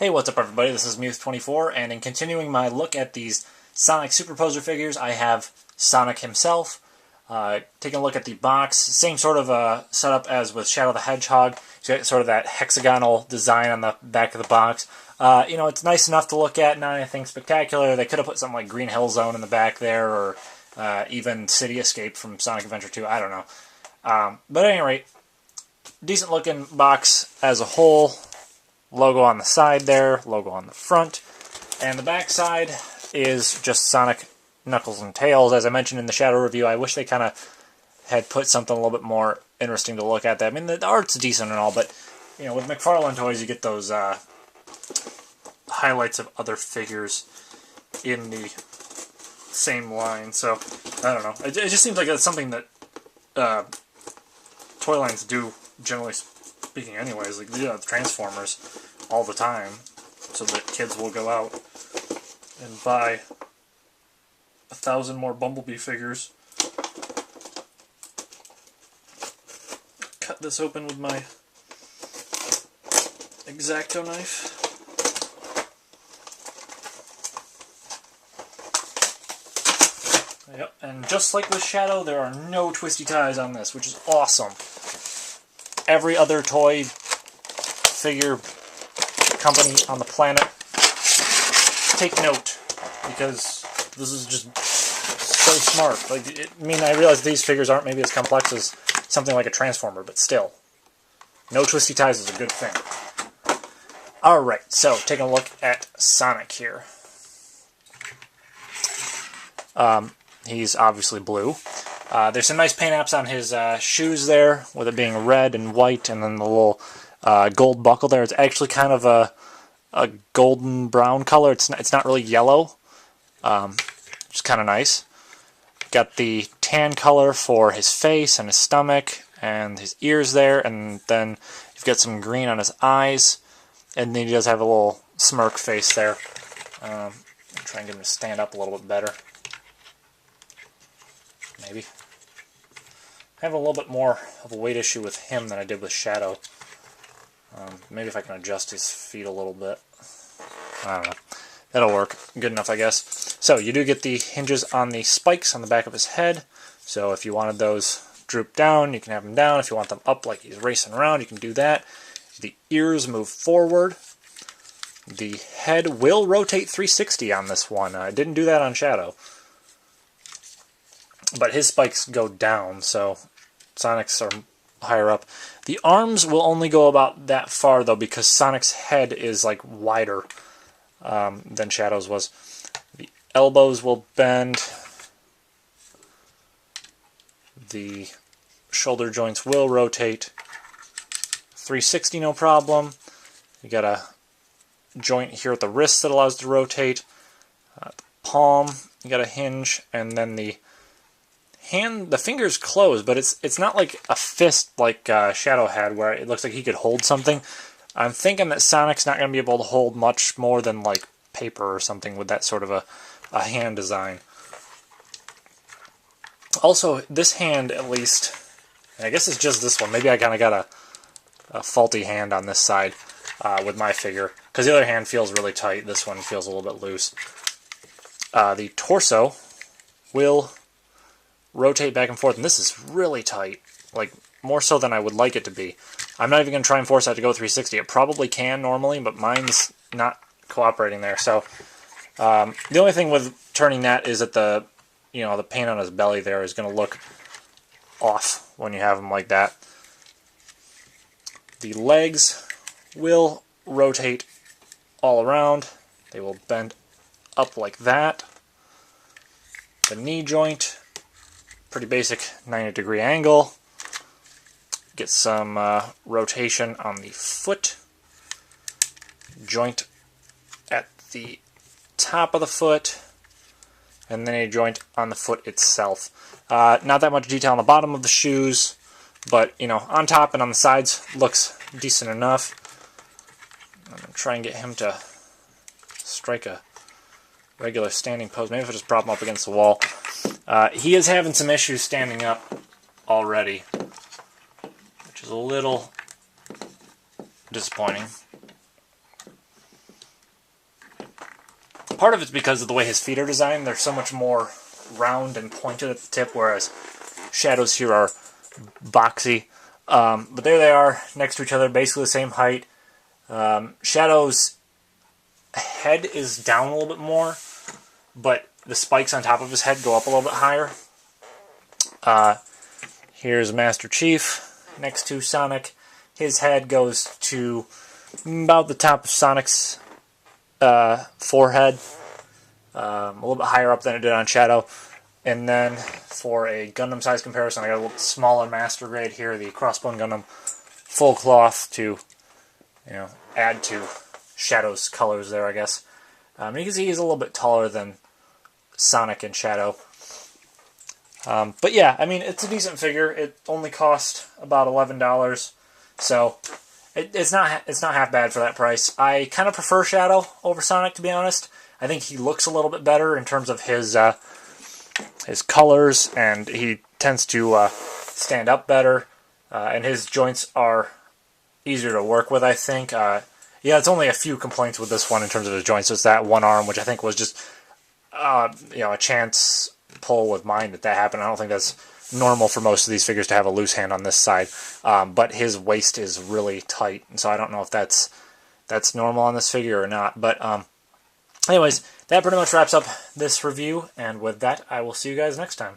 Hey, what's up everybody? This is Muth24, and in continuing my look at these Sonic Super Poser figures, I have Sonic himself. Taking a look at the box, same sort of setup as with Shadow the Hedgehog. It's got sort of that hexagonal design on the back of the box. It's nice enough to look at, not anything spectacular. They could have put something like Green Hill Zone in the back there, or even City Escape from Sonic Adventure 2, I don't know. But at any rate, decent looking box as a whole. Logo on the side there, logo on the front, and the back side is just Sonic, Knuckles, and Tails. As I mentioned in the Shadow review, I wish they kind of had put something a little bit more interesting to look at. That I mean, the art's decent and all, but with McFarlane toys, you get those highlights of other figures in the same line. So I don't know. It just seems like that's something that toy lines do generally speaking anyways. Like, they do have Transformers all the time, so that kids will go out and buy 1,000 more Bumblebee figures. Cut this open with my X-Acto knife. Yep, and just like with Shadow, there are no twisty ties on this, which is awesome. Every other toy figure company on the planet, take note, because this is just so smart. I realize these figures aren't maybe as complex as something like a Transformer, but still, no twisty ties is a good thing. Alright, so taking a look at Sonic here. He's obviously blue. There's some nice paint apps on his shoes there, with it being red and white, and then the little gold buckle there. It's actually kind of a golden brown color. It's not really yellow, which is kind of nice. Got the tan color for his face and his stomach and his ears there, and then you've got some green on his eyes, and then he does have a little smirk face there. I'm trying to get him to stand up a little bit better. Maybe. I have a little bit more of a weight issue with him than I did with Shadow. Maybe if I can adjust his feet a little bit. I don't know. That'll work. Good enough, I guess. So, you do get the hinges on the spikes on the back of his head. So, if you wanted those drooped down, you can have them down. If you want them up like he's racing around, you can do that. The ears move forward. The head will rotate 360 on this one. I didn't do that on Shadow. But his spikes go down, so Sonic's are higher up. The arms will only go about that far, though, because Sonic's head is, like, wider than Shadow's was. The elbows will bend. The shoulder joints will rotate 360, no problem. You got a joint here at the wrist that allows it to rotate. The palm, you got a hinge, and then the fingers close, but it's not like a fist like Shadow had, where it looks like he could hold something. I'm thinking that Sonic's not going to be able to hold much more than like paper or something with that sort of a hand design. Also, this hand, at least, and I guess it's just this one, maybe I kind of got a faulty hand on this side with my figure, because the other hand feels really tight. This one feels a little bit loose. The torso will rotate back and forth, and this is really tight, like more so than I would like it to be. I'm not even going to try and force that to go 360. It probably can normally, but mine's not cooperating there. So the only thing with turning that is that the paint on his belly there is going to look off when you have him like that. The legs will rotate all around. They will bend up like that. The knee joint, pretty basic 90-degree angle. Get some rotation on the foot. Joint at the top of the foot. And then a joint on the foot itself. Not that much detail on the bottom of the shoes, but, on top and on the sides looks decent enough. I'm going to try and get him to strike a regular standing pose. Maybe if I just prop him up against the wall. He is having some issues standing up already, which is a little disappointing. part of it's because of the way his feet are designed. They're so much more round and pointed at the tip, whereas Shadow's here are boxy. But there they are, next to each other, basically the same height. Shadow's head is down a little bit more, but the spikes on top of his head go up a little bit higher. Here's Master Chief next to Sonic. His head goes to about the top of Sonic's forehead, a little bit higher up than it did on Shadow. And then for a Gundam size comparison, I got a little smaller Master Grade here, the Crossbone Gundam full cloth to, add to Shadow's colors there, I guess. You can see he's a little bit taller than Sonic and Shadow. But yeah, I mean, it's a decent figure. It only cost about $11, so it's not half bad for that price. I kind of prefer Shadow over Sonic, to be honest. I think he looks a little bit better in terms of his colors, and he tends to stand up better, and his joints are easier to work with, I think. Yeah, it's only a few complaints with this one in terms of his joints. It's that one arm, which I think was just a chance pull with mine that happened. I don't think that's normal for most of these figures to have a loose hand on this side, but his waist is really tight, and so I don't know if that's normal on this figure or not. But anyways, that pretty much wraps up this review, and with that, I will see you guys next time.